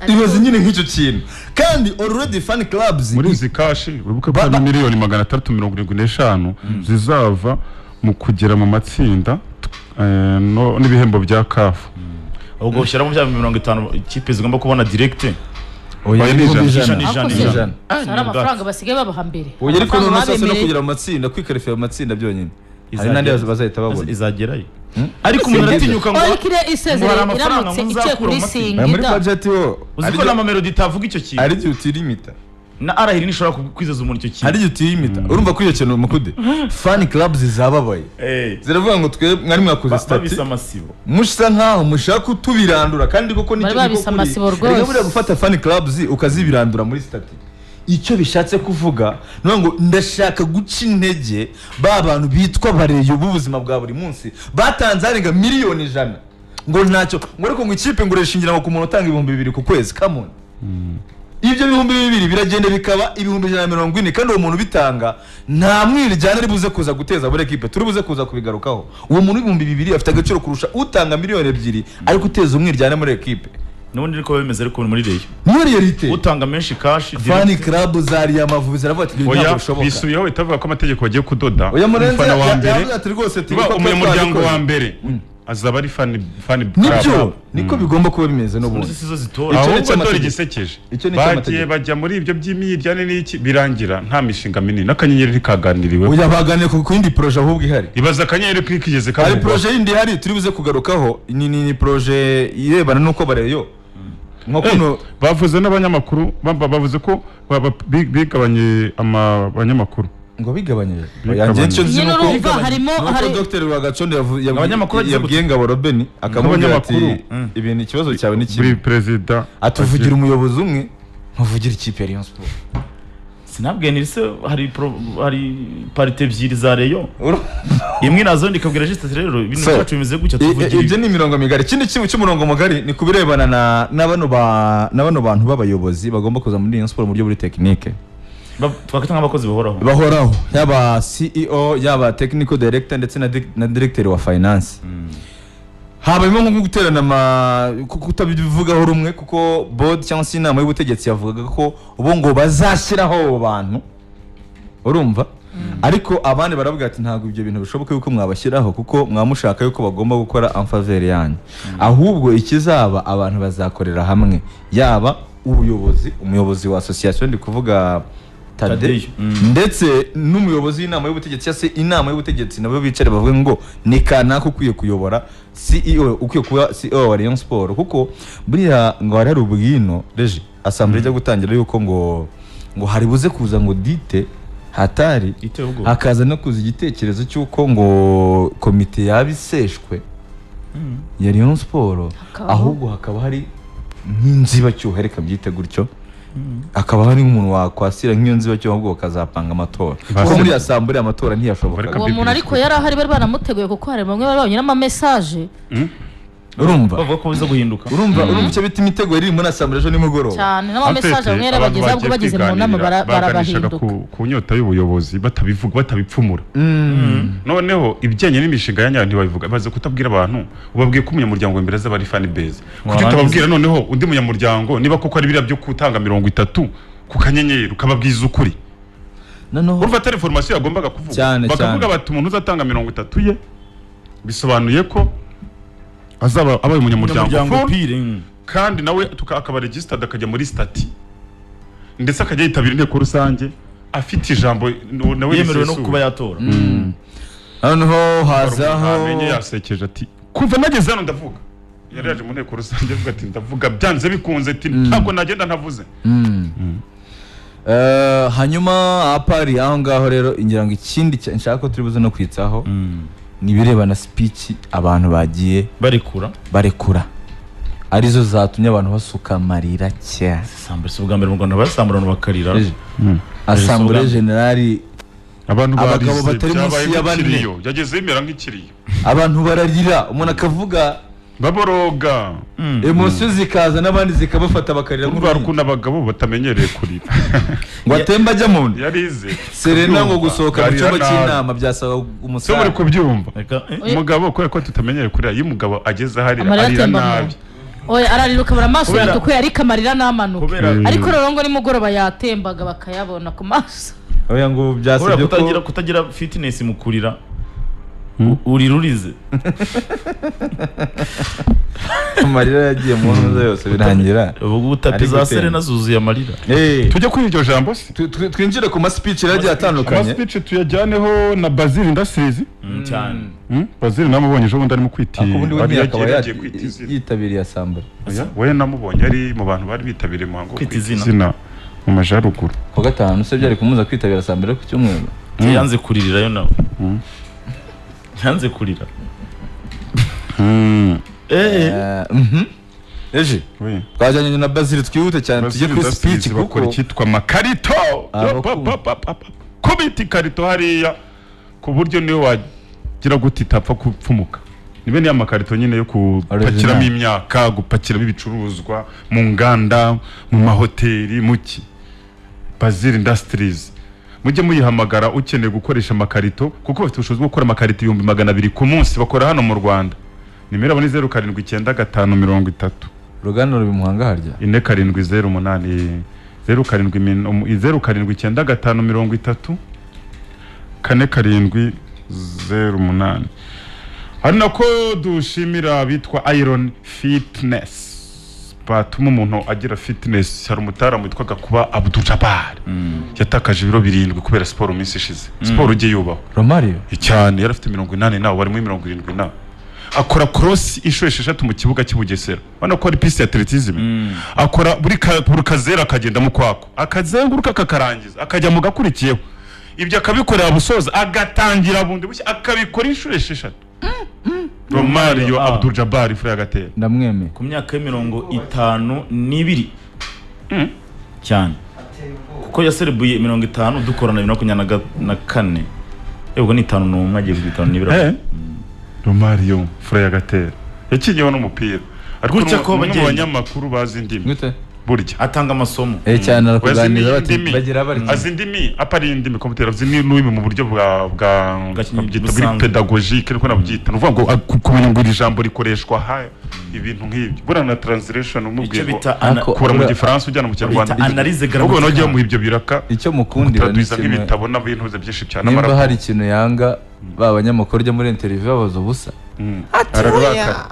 ibaze nyine nk'icyo kintu kandi already fan clubs muri izi kashi wibuke ko na miliyoni 375 zizava mu kugera mu matsinda n'ibihembo bya CAF ubwo ushyira mu bya 50 ikipe zigomba kubona direct oya ni ijana ari amafaranga basigaye babaha mbere oya ariko none sasa no kugera mu matsinda kwikarifira mu matsinda byonyine hari nandi bazahita babona izagerayo ariko umuntu aratinyuka ngo ikire isezere iramutse icye kuri Singida muri budget yo uziko na Mamelodi tavuga icyo kintu ari duty limit na arahiri nishobora kwizeza umuntu icyo kintu hari duty limit urumva ko iyo kintu mukude fan clubs zababaye ziravuga ngo twe mwari mwakoze stati mushisa nkaho mushaka utubirandura kandi koko nicyo rero buri gufata fan clubs ukazibirandura muri stati icyo bishatse kuvuga no ngo ndashaka guca intege ba bantu bitwa bareyo ubuzima bwa buri munsi batanze arenga miliyoni 100 ngo ntacyo ngo ariko ngo ikipe ngureshingira ngo ku muntu utanga 2,000 ku kwezi come on ibyo 2,000 biragenda bikaba 140 kandi uwo muntu bitanga nta mwirijyana ari buze kuza guteza bure equipe turi buze kuza kubigarukaho uwo muntu 2,000 afite agaciro kurusha utanga miliyoni 2 ari guteza umwirijyana muri equipe nubundi niko bimeze ariko muri reyo niyo realite utanga menshi cash fan club zari amavubi zaravuga ati oya bisubiyeho itavuga ko amategeko bagiye kudoda umufana wa mbere umunyamuryango wa mbere azaba ari fan club niko bigomba kuba bimeze no bundi sizo zitora ahubwo ndori gisekeje bagiye bajya muri ibyo by'imiryane n'iki birangira nta mishinga minini n'akanyenyeri rikaganiriwe oya baganire ku yindi projet ahubwo ihari ibaza akanyenyeri kwikigeze ka hari projet yindi hari turi buze kugarukaho ni projet irebana nuko bareyo nko bavuze n'abanyamakuru bavuze ko bigabanye abanyamakuru ngo bigabanyije yanjye cyo nzi nuko harimo Dr. Rwagacondo yabwiye Ngabo Robeni akamubwira ati ibintu ikibazo cyawe ni kimwe perezida atuvugira umuyobozi umwe nkuvugira ikipe ya Rayon Sport sinabwiye nirse hari parite ebyiri za Rayon imwe nazo ndikabwira juste rero ibintu cyacu bimeze gutya tuvugira ibyo ni imirongo migari ikindi kintu cy'umurongo mugari ni kubirebana na bano bantu b'abayobozi bagomba kuza muri Rayon Sport mu buryo buri technique twakita nk'abakozi bahoraho yaba CEO yaba technical director ndetse na director wa finance habayemo nko guterana kutabivugaho rumwe kuko board cyangwa se inama y'ubutegetsi yavugaga ko ubo ngo bazashyiraho abo bantu urumva ariko abandi baravuga ati ntabwo ibyo bintu bishoboka yuko mwabashyiraho kuko mwamushaka yuko bagomba gukora en faveur yanyu ahubwo ikizaba abantu bazakorera hamwe yaba umuyobozi wa association ndi kuvuga Tadeyo ndetse n'umuyobozi w'inama y'ubutegetsi cyase inama y'ubutegetsi nabo bicare bavuga ngo ni kanaka ukwiye kuyobora CEO ukwiye kuba CEO wa Rayon Sport kuko buriya ngo hari ubwino reje assemblée ijya gutangira yuko ngo hari buze kuza ngo dite hatari hakaza no kuza igitekerezo cyuko ngo komite yabiseshwe ya Rayon Sport ahubwo hakaba hari nk'inziba cyuhereka byite gutyo akaba hari umuntu wakwasira nk'iyo nziba cyo ahubwo bakazapanga amatora kuko muri asambure amatora ntiyashoboka uwo muntu ariko yari ahari bari banamuteguye kuko hari bamwe bari babonye ama message urumva bavuga ko biza guhinduka urumva icyo bita imitego iri muri asambure ejo nimugoroba cyane n'ama message bamwe yarabageza ahubwo bageze mu nama barabahinduka ku nyota y'ubuyobozi batabivuga batabipfumura noneho ibijyanye n'imishinga yanyu ntibabivuga baze kutabwira abantu ubabwiye ko umunyamuryango w'imbere azaba ari fan base kuko utababwira noneho undi munyamuryango niba koko ari biriya byo kutanga 30 ku kanyenyeri ukababwiza ukuri noneho urva tele formation yagombaga kuvuga bakavuga bati umuntu uzatanga 30 ye bisobanuye ko azaba abaye umunyamuryango kandi nawe akaba registered akajya muri stati ndetse akajya yitabira inteko rusange afite ijambo nawe yemerewe no kuba yatora noneho hazaho amenye yasekeje ati kumva nageze hano ndavuga yari yaje mu nteko rusange avuga ati ndavuga byanze bikunze ati ntabwo nagenda ntavuze hanyuma apari aho ngaho rero ingira ngo ikindi nshaka ko turi buze no kwitsaho nibireba na speech abantu bagiye barekura arizo zatumye abantu basuka marira cyane sambese ubwa mbere mu Rwanda basamburana bakarira Assemblée Générale abagabo batari munsi y'abandi yageze imera nk'ikiriyo abantu bararira umuntu akavuga baboroga emotion zikaza n'abandi zikabafata bakarira nk'urukundo abagabo batamenyereye kurira ngo atemba ajya mu nda yarize Serena ngo gusohoka mu cyumba cy'inama byasaba umusare muri kubyumva umugabo ko tutamenyereye kurira iyo umugabo ageze ahari arira nabi oya arariruka amaso Kubera- yatukuye ariko amarira n'amanuka kubera ariko rero ngo nimugoroba yatembaga bakayabona ku maso oya ngo kubera byasabye ko kutagira fitness mu kurira urirurize amarira yagiye mu ntuza yose birangira ubu tapi Ari za gutemba. Serena zuzuye amarira tujye kuri iryo jambo se twinjire ku maspeech yagiye atandukanye amasipici tuyajyaneho na Basil Industries cyane Basil namubonye ejo bundi arimo ubundi we ari akaba yagiye kwita izina. yitabiriye asambura we namubonye ari mu bantu bari bitabiriye umuhango wo Kwita kwita izina. izina mu majyaruguru ku gatanu se byari kumuza kwitabira asambura ku cyumweru yanze kuririrayo nawe yanze kurira eje we twajyanye na Basil twihute cyane tujye Basil kuri speech Industries bakora kuko icyitwa makarito kubita ikarito hariya ku buryo niyo wagira gute itapfa gupfumuka ni bene ya makarito nyine yo gupakiramo imyaka gupakiramo ibicuruzwa mu nganda mu mahoteli muki Basil Industries mujye muyihamagara ukeneye gukoresha amakarito kuko bafite ubushobozi bwo gukora amakarito 200 ku munsi bakora hano mu Rwanda nimero abo ni 079530 uruganda ruri Muhanga harya 4708 079530 4708 hari nako dushimira abitwa Iron Fitness batuma umuntu agira fitness hari umutaramu witwaga kuba Abdul Jabbar yatakaje ibiro 7 kubera siporo minsi ishize siporo ujye yubaho Romario cyane yari afite 80 nawe bari muri 70 nawe akora cross inshuro 6 mu kibuga cy'Ubugesera bana ko ari piste ya atletism akora buri kazera akagenda mu kwako akazenguruka akakarangiza akajya mu gakurikiyeho ibyo akabikorera busoza agatangira bundi bushya akabikora inshuro 6 Romario Abdul Jabbar ifura yagatera ndamwemeye ku myaka y'52 cyane kuko yaserebuye 50 dukorana 2024 yego ni 51 agiye kubitana n'ibira Romario ifura yagatera yakinyeho n'umupira ariko Gutya ko mu bagenda. banyamakuru bazi indimi gute burya atanga amasomo cyane Wazini arakuganira bati indimi. bagira bari azi indimi apari indimi komutera azi n'ururimi mu buryo bwa Gakinyarwanda byita busanzwe. pedagogique niko nabyita nuvuga ngo kumenya ngo iri jambo rikoreshwa ha ibintu nk'ibyo bura na translation umubwiye icyo ngo bita kura mu gifaransa ujyana mu kinyarwanda bita analyse ubwo grammaticale nagiye mu ibyo biraka icyo mukundira ni traduiza kimwe nk'ibitabo n'ibintu byinshi cyane nimba hari ikintu yanga ba banyamakuru ujya muri interview babaza ubusa ararakara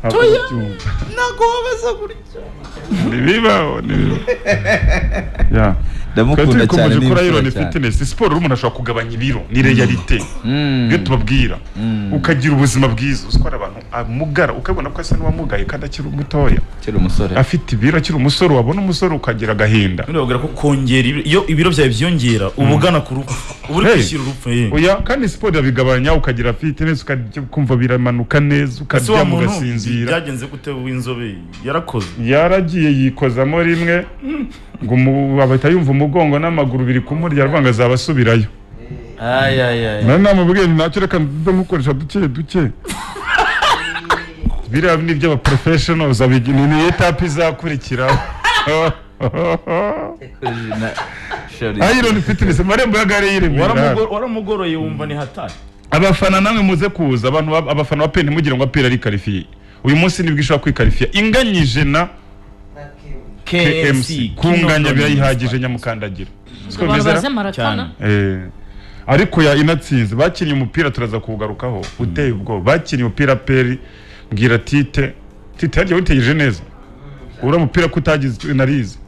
ntago wabaza gutya nibibaho ya ndamukunda cyane ni n'imfura Iron cyane Fitness siporo umuntu ashobora kugabanya ibiro ni realite iyo tubabwira ukagira ubuzima bwiza uzikora abantu amugara ukabona ko asa n'uwamugaye kandi akiri umutoya kiri umusore afite ibiro akiri umusore wabona umusore ukagira agahinda Ndababwira ko kongera iyo ibiro byawe byongera ubugana ku rupfu uburi Hey. kwishyira urupfu oya kandi siporo irabigabanya ukagira fitness ukumva biramanuka neza ese wa ukarya muntu mugasinzira byagenze gute w'inzobe yarakoze yaragiye yikozamo rimwe ngo abahita yumva umugongo n'amaguru biri kumurya rwanga azaba asubirayo nari namubwiye ntacyo reka ndamukoresha duke biriya ni iby'aba professionals ni etape izakurikiraho Iron Fitness marembo ya gare y'iremera waramugoroye wumva ni hatari abafana namwe muze kuza abafana ba PEN ntimugire ngo apera ari qualifié uyu munsi nibwo ishobora kwikarifiya inganyije na KMC kunganya birayihagije nyamukandagira siko abantu bizera baze marakana ariko ya inatsinze bakinnye umupira turaza kugarukaho uteye ubwo bakinnye umupira peri mbwira tite yagiye witegereje neza ura mupira kutagize narize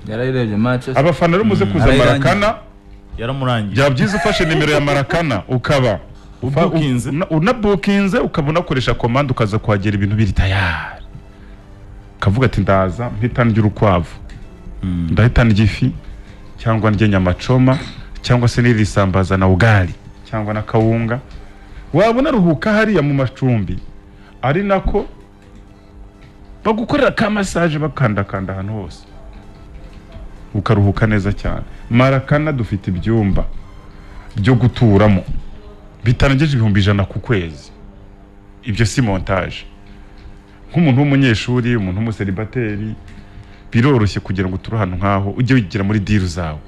yarayirebye match abafana rero muze kuza marakana yaramurangiye byaba byiza ufashe nimero ya marakana ukaba unabukinze ukaba unakoresha komande ukaza kuhagera ibintu biri tayari kavuga ati ndaza mpita ndya urukwavu ndahita ndya ifi cyangwa ndya nyamacoma cyangwa se n'irisambaza na ugali cyangwa na kawunga waba unaruhuka hariya mu macumbi ari nako bagukorera ka massage bakandakanda ahantu hose ukaruhuka neza cyane marakana dufite ibyumba byo guturamo bitarengeje 100,000 ku kwezi ibyo si montage nk'umuntu w'umunyeshuri umuntu w'umuseribateri biroroshye kugira ngo turi ahantu nkaho ujye wigira muri deal zawe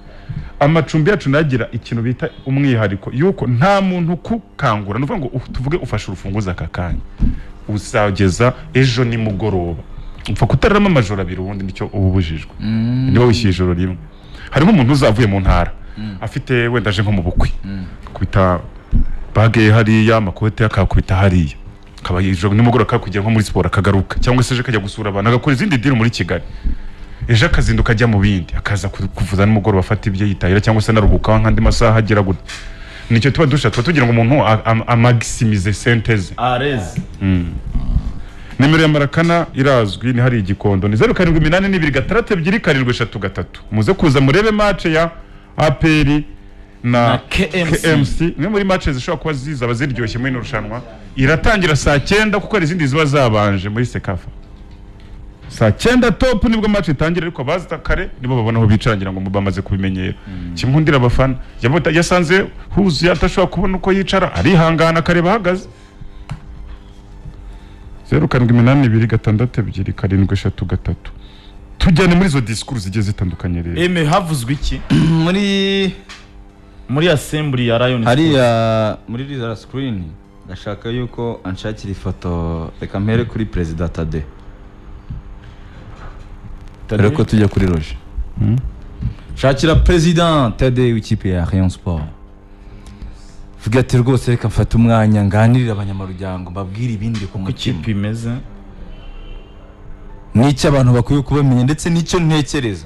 amacumbi yacu nagira ikintu bita umwihariko yuko nta muntu kukangura nuvuga ngo tuvuge ufashe urufunguzo aka kanya uzageza ejo nimugoroba upfa kutararamo amajoro abiri ubundi nicyo uba ubujijwe niba wishyuye ijoro rimwe. harimo umuntu uzavuye mu ntara afite wenda aje nko mu bukwe kubita bage hariya amakote akakubita hariya akaba ijoro nimugoroba akakujya nko muri siporo akagaruka cyangwa se ejo kajya gusura abantu agakora izindi deal muri Kigali ejo akazinduka ajya mu bindi akaza kuvuza nimugoroba afata ibyo yitahira cyangwa se naruhuka nk'andi masaha agera gute. Nicyo tuba dushaka tugira ngo umuntu amaximize senteze areze. Nimero ya Marakana irazwi ni hari igikondo ni 07822672 muze kuza murebe match ya APR na KMC ni muri match zishobora kuba zizaba ziryoshye muri nurushanwa iratangira saa 9 kuko ari izindi ziba zabanje muri Sekafa saa 9 top nibwo match itangira ariko baza kare nibo babona aho bicarangira ngo bamaze kubimenyera. Kimundira abafana yasanze huzu yatashobora kubona uko yicara arihangana kareba hagaze 07822672 tujyane muri zo discours zigiye zitandukanye rero. Havuzwe iki muri assembly ya Lions hariya muri Rizara screen ndashaka yuko anshakira ifoto reka mpere kuri President Tade reko tujya kuri Roger shakira President Tade w'ikipe ya Rayon Sport vuga ati rwose reka mfata umwanya nganirira abanyamarujyango mbabwira ibindi ku mutima ikipe imeze n'icyo abantu bakwiye kubamenya ndetse n'icyo ntekereza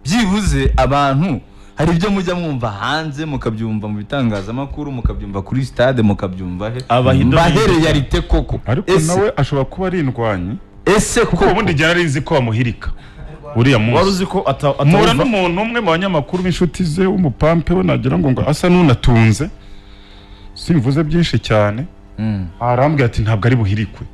byibuze abantu hari ibyo mujya mwumva hanze mukabyumva mu bitangazamakuru mukabyumva kuri stade mukabyumva he bahere yarite koko ariko nawe ashobora kuba ari indwanyi ese kuko ubundi jya narizi ko bamuhirika uriya munsi waruzi ko mura n'umuntu umwe mu banyamakuru b'inshuti ze umupampe we nagira ngo asa n'unatunze simvuze byinshi cyane arambwira ati ntabwo ari buhirikwe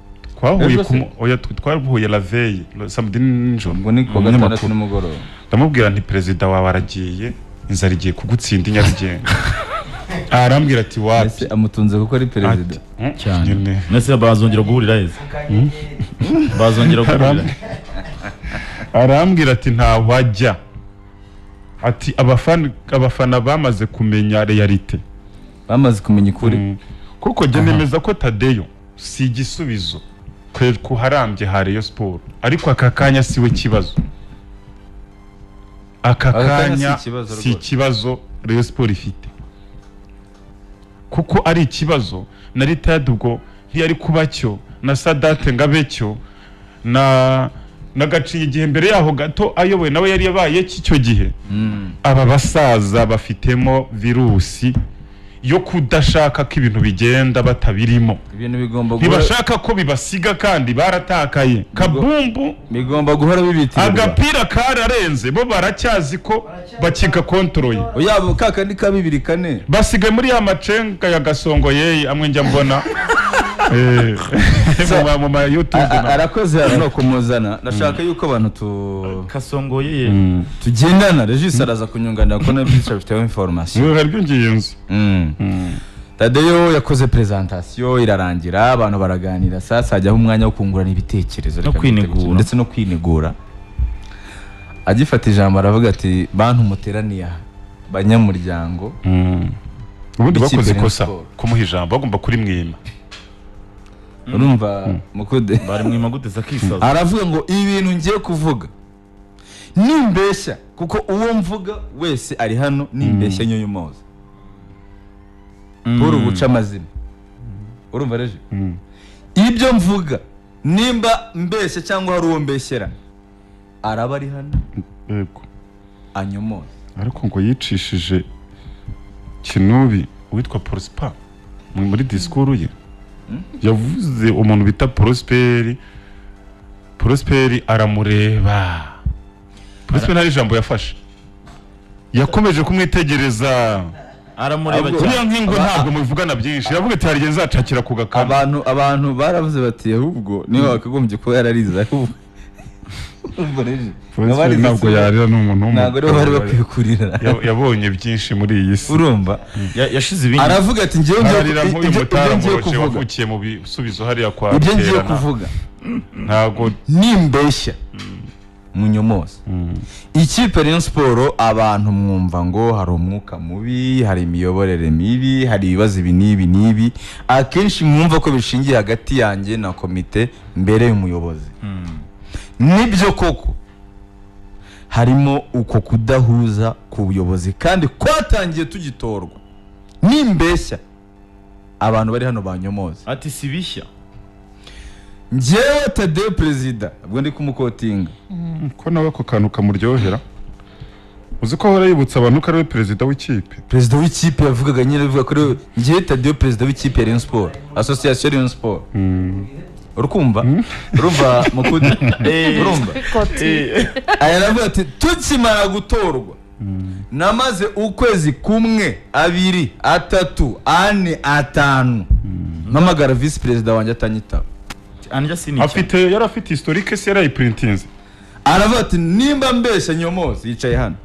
twahuye la veille samedi nijoro ngo ni ku gatandatu nimugoroba ndamubwira nti perezida wawe aragiye inzara igiye kugutsinda Nyarugenge arambwira ati wapi amutunze kuko ari perezida cyane nese bazongera guhurira heza bazongera guhurira arambwira ati nta wajya ati abafana bamaze kumenya realite bamaze kumenya ukuri kuko jye nemeza ko Tadeyo si igisubizo ku harambye ha Rayon Sport ariko aka kanya siwe kibazo aka kanya si ikibazo Rayon Sport ifite kuko ari ikibazo na Ritad ubwo ntiyari kuba cyo na Sadate Ngabecyo na nagaciye igihe mbere yaho gato ayoboye nawe yari yabaye cyo gihe aba basaza bafitemo virusi yo kudashaka ko ibintu bigenda batabirimo ibintu bigomba ntibashaka ko bibasiga kandi baratakaye kabumbu bigomba guhora bibitirirwa agapira kararenze bo baracyazi ko bakiga control yabo kaka ni kabibiri kane basigaye muri ya macenga ya Gasongo yeye amwe njya mbona mu YouTube arakoze hano kumuzana ndashaka yuko abantu Kasongo yeye tugendana Regis araza kunyunganira ko nabyisha bifite information haryo ngiyenzi Tadeyo yakoze presentation irarangira abantu baraganira sasa ajyaho umwanya wo kungurana ibitekerezo no kwinegura ndetse no kwinegura agifata ijambo aravuga ati bantu muteraniye banyamuryango ubundi bakoze ikosa kumuha ijambo bagomba kuri mwima urumva mukude bari mwima guteza kisaza aravuga ngo ibintu ngiye kuvuga nimbeshya kuko uwo mvuga wese ari hano nimbeshya nyoyo moza Paul guca amazina urumva reje ibyo mvuga nimba mbeshya cyangwa hari uwo mbeshyera araba ari hano yego anyomoza ariko ngo yicishije Kinubi witwa Prosper muri discours ye yavuze umuntu bita Prosper aramureba Prosper nari jambo yafashe yakomeje kumwitegereza aramureba cyane nk'ingo ntabwo muvugana byinshi yavuga ati harigeze zacakira ku gakana abantu baravuze bati ahubwo niho wakagombye kuba yararize ahubwo ntabwo yarira n'umuntu ntabwo rero bari bakwiye kurira yabonye byinshi muri iyi si urumva yashize ibindi aravuga ati ngiye ngiye kuvuga wavukiye mu bisubizo hariya kwa ibyo ngiye kuvuga ntabwo nimbeshya munyomozi ikipe Rayon Sport abantu mwumva ngo hari umwuka mubi, hari imiyoborere mibi, hari ibibazo ibi n'ibi akenshi mwumva ko bishingiye hagati yanjye na komite mbere y'umuyobozi. Nibyo koko harimo uko kudahuza ku buyobozi kandi kwatangiye tugitorwa nimbeshya abantu bari hano banyomoza ati si bishya njyewe Tadeo perezida ubwo ndi kumukotinga ko nawe ako kantu kamuryohera uzi ko ahora yibutsa abantu ko ari we perezida w'ikipe. perezida w'ikipe yavugaga nyine avuga ko njyewe Tadeo perezida w'ikipe ya Rayon Sport Association Rayon Sport urukumva urumva mukudi urumva aya navuga ati tukimara gutorwa namaze ukwezi kumwe 2 3 4 5 mpamagara vice perezida wanjye atanyita anja sinica yari afite historique se yarayiprintinze aravuga ati nimba mbeshya nyomozi yicaye hano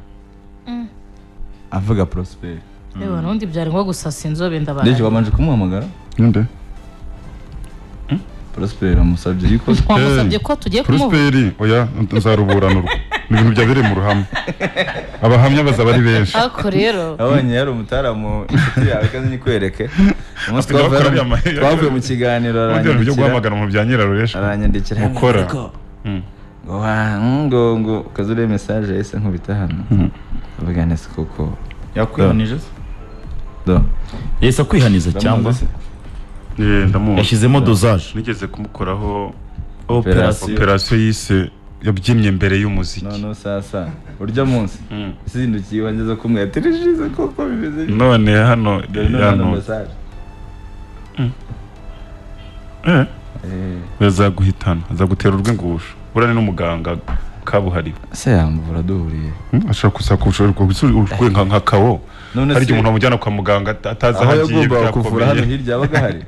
avuga Prosper yewe nundi byari nko gusasa inzobe ndabara ndeje bamanje kumuhamagara nde Prosper amusabye yuko twamusabye ko tugiye kumuha Prosper oya nzaruburanurwa ibintu byabere mu ruhame abahamya bazaba ari benshi ako rero abanye yari umutaramu inshuti yawe kandi nikwereke umunsi twavuye mu kiganiro aranyandikira byo guhamagara mu bya nyiraruresha aranyandikira gukora ngo kazure message yese nkubita hano avuga nese koko yakwihanije do yesa kwihaniza cyangwa ndamu yashizemo dosage nigeze kumukoraho operation yise yabyinnye mbere y'umuziki none sasa urya munsi izindukiye wangeze kumweterejize koko bimeze none hano message bazaguhitana azagutera urw'ingusho burane n'umuganga kabuhariwe se yamvura duhuriye ashaka kusaka urwenga nka kawo hari umuntu amujyana kwa muganga ataza hagiye kuvura hano hirya yabaga hari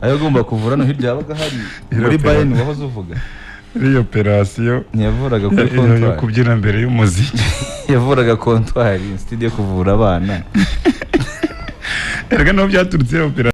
ayo gomba kuvura hano hirya yabaga hari muri Bayern wahoze uvuga iyo operation ntiyavuraga kuri comptoir kubyina mbere y'umuziki yavuraga comptoir studio kuvura abana erega no byaturutse operation